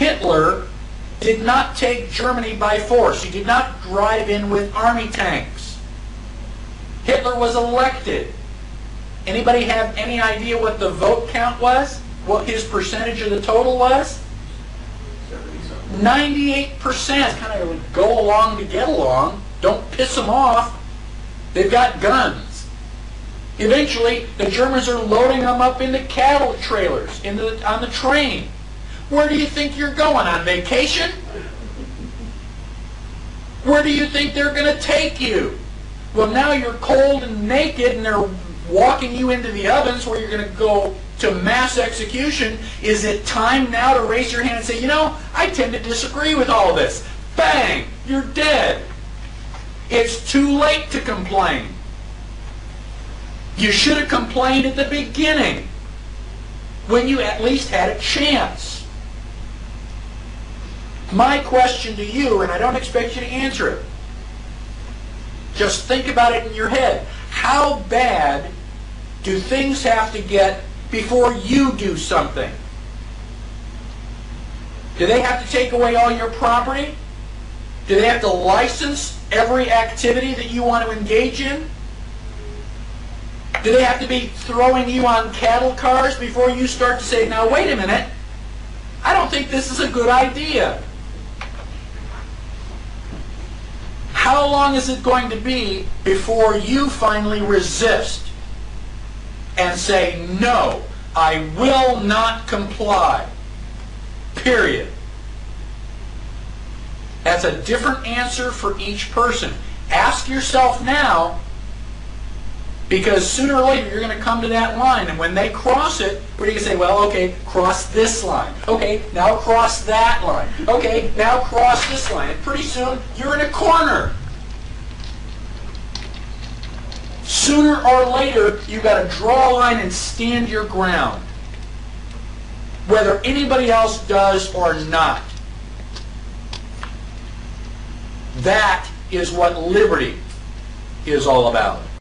Hitler did not take Germany by force. He did not drive in with army tanks. Hitler was elected. Anybody have any idea what the vote count was? What his percentage of the total was? 98%. Kind of go along to get along. Don't piss them off. They've got guns. Eventually, the Germans are loading them up into cattle trailers on the train. Where do you think you're going? On vacation? Where do you think they're going to take you? Well, now you're cold and naked and they're walking you into the ovens where you're going to go to mass execution. Is it time now to raise your hand and say, you know, I tend to disagree with all this? Bang! You're dead. It's too late to complain. You should have complained at the beginning when you at least had a chance. My question to you, and I don't expect you to answer it, just think about it in your head. How bad do things have to get before you do something? Do they have to take away all your property? Do they have to license every activity that you want to engage in? Do they have to be throwing you on cattle cars before you start to say, now wait a minute, I don't think this is a good idea? How long is it going to be before you finally resist and say, no, I will not comply? Period. That's a different answer for each person. Ask yourself now, because sooner or later you're going to come to that line, and when they cross it, where you can say, well, okay, cross this line. Okay, now cross that line. Okay, now cross this line. And pretty soon you're in a corner. Sooner or later, you've got to draw a line and stand your ground, whether anybody else does or not. That is what liberty is all about.